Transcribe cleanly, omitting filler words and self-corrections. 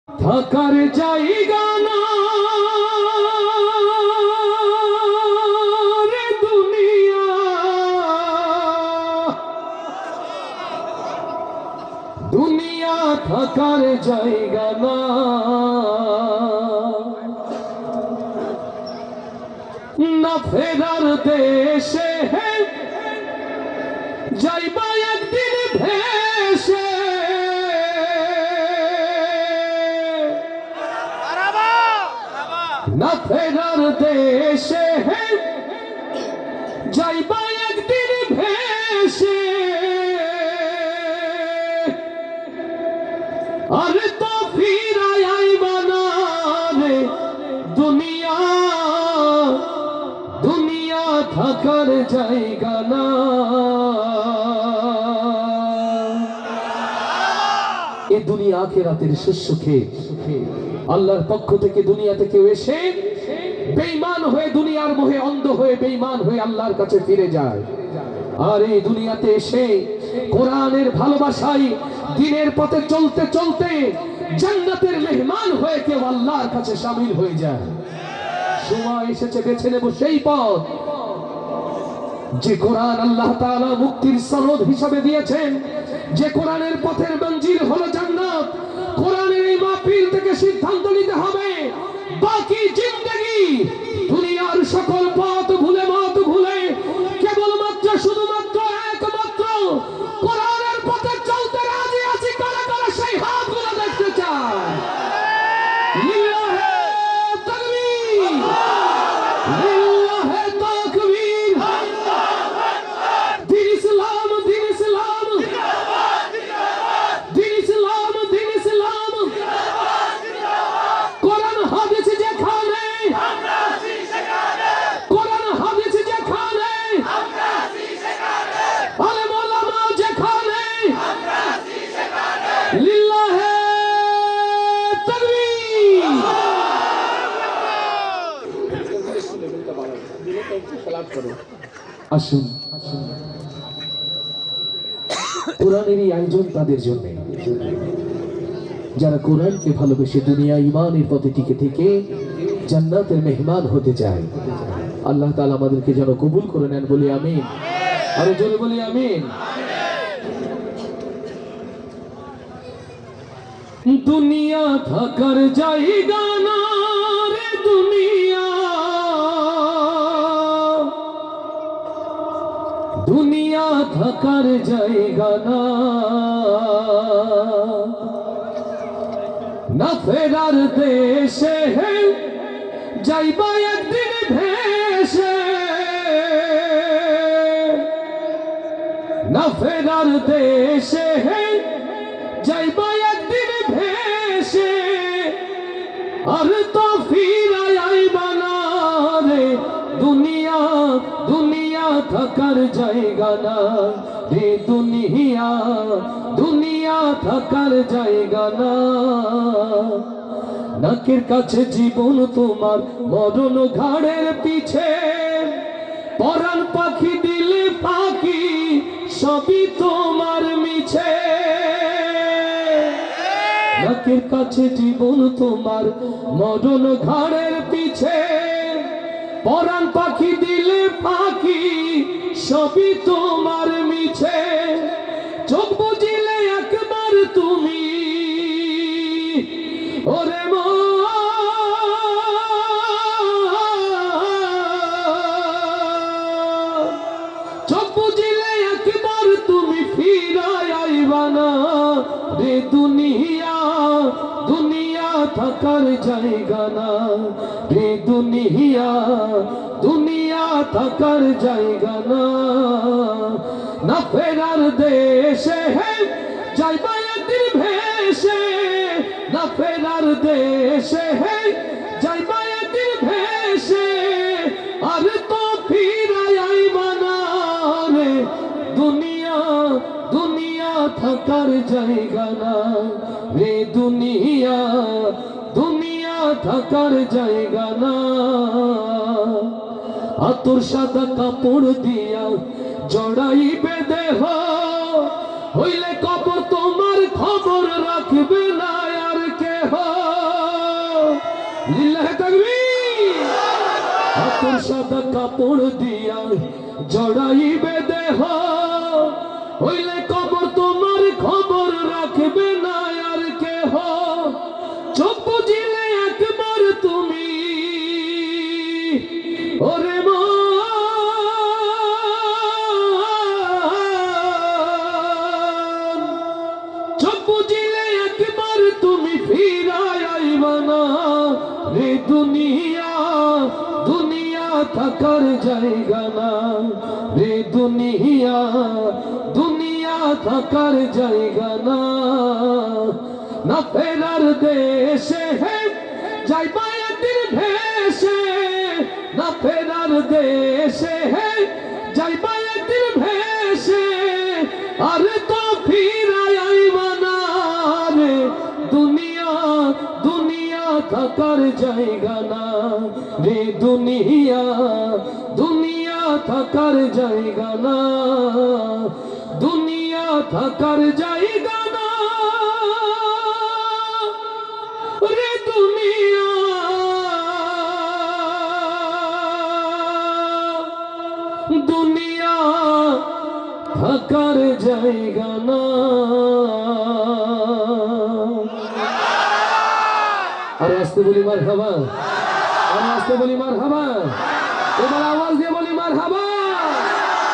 থাকার জায়গা না রে দুনিয়া, দুনিয়া থাকার জায়গা না, না ফেরার দেশে যাইবা একদিন ভেসে, না ফেরার দেশে যাইবা একদিন ভেসে, আরে তো ফিরাই আইবা না রে দুনিয়া, দুনিয়া থাকার জায়গা না। এই দুনিয়া আখিরাতের শস্য ক্ষেত, আল্লাহর পক্ষ থেকে দুনিয়াতে কেউ এসে বেঈমান হয়ে দুনিয়ার মোহে অন্ধ হয়ে বেঈমান হয়ে আল্লাহর কাছে ফিরে যায়, আর এই দুনিয়াতে এসে কোরআনের ভালোবাসায় দিনের পথে চলতে চলতে জান্নাতের মেহমান হয়ে কেউ আল্লাহর কাছে শামিল হয়ে যায়। সময় এসেছে বেছে নেব সেই পথ যে কোরআন আল্লাহ তাআলা মুক্তির সনদ হিসাবে দিয়েছেন, যে কোরআনের পথের মঞ্জিল হলো জান্নাত। কোরআনের এই মাহফিল থেকে সিদ্ধান্ত নিতে হবে বাকি জিন্দেগি দুনিয়ার সকল পথ ভুলে মত ভুলে কেবলমাত্র শুধুমাত্র একমাত্র কোরআনের পথে চলতে রাজি আছি। কারা কারা সেই হাতগুলো দেখতে চায়? লিল্লাহে তাকবীর, লিল্লাহে তাকবীর, দিন ইসলাম, দিন ইসলাম, দিন ইসলাম, দিন ইসলাম, কোরআন হাদিস যেখানে, কোরআন হাদিস যেখানে, আলেম ওলামা যেখানে, লিল্লাহে তাকবীর। আসুন, কোরআনের এই আয়োজন তাদের জন্য যারা কোরআনকে ভালোবেসে দুনিয়া ঈমানের পথে টিকে থেকে জান্নাতের মেহমান হতে চায়। আল্লাহ তাআলা আমাদেরকে যেন কবুল করে নেন, বলি আমিন। আরো জোরে বলি আমিন। দুনিয়া থাকার জায়গা না রে দুনিয়া, দুনিয়া থাকার জায়গা না, না ফেরার দেশে যাইবা একদিন ভেসে, না ফেরার দেশে যাইবা একদিন ভেসে, আর তো ফিরাই আইবা না রে দুনিয়া, দুনিয়া থাকার জায়গা না রে দুনিয়া, দুনিয়া থাকার জায়গা না। নাকের কাছে জীবন তোমার, মরণ ঘাড়ের পিছে, পরাণ পাখি দিলে পাখি সবই তোমার মিছে। নাকের কাছে জীবন তোমার, মরণ ঘাড়ের পিছে, পরাণ পাখি দিলে পাখি সবই তোমার মিছে। চোখ বুঝিলে একবার তুমি ওরে চোখ বুঝিলে একবার তুমি ফিরাই আইবা না রে দুনিয়া, দুনিয়া থাকার জায়গা না রে দুনিয়া, দুনিয়া থাকার জায়গা না, না ফেরার দেশে যাইবা একদিন ভেসে, না ফেরার দেশে যাইবা একদিন ভেসে, আর তো ফিরাই আইবা না রে দুনিয়া, দুনিয়া থাকার জায়গা না রে দুনিয়া, দুনিয়া থাকার জায়গা না। আতর সাদা কাপড় দিয়া জড়াইবে দেহ, হইলে কবর তোমার খবর রাখবে না আর কেহ। লিল্লাহে তাকবীর। আতর সাদা কাপড় দিয়া জড়াইবে দেহ, হইলে কবর তোমার খবর রাখবে না আর কেহ। চোখ বুঝিলে একবার তুমি ওরে মন, চোখ বুঝিলে একবার তুমি ফিরায় আইবা না রে দুনিয়া, দুনিয়া থাকার জায়গা না রে দুনিয়া, দুনিয়া থাকার জায়গা না। না ফেরার দেশে হে যাইবা একদিন ভেসে, না ফেরার দেশে হে যাইবা একদিন ভেসে, আরে তো ফিরায় আইবা না রে দুনিয়া, দুনিয়া থাকার জায়গা না রে দুনিয়া, দুনিয়া থাকার জায়গা না, দুনিয়া থাকার জায়গা না রে দুনিয়া, দুনিয়া থাকার জায়গা না। আর আস্তে বলি মারহাবা, আর আস্তে বলি মারহাবা, এবার আওয়াজ দিয়ে বলি মারহাবা।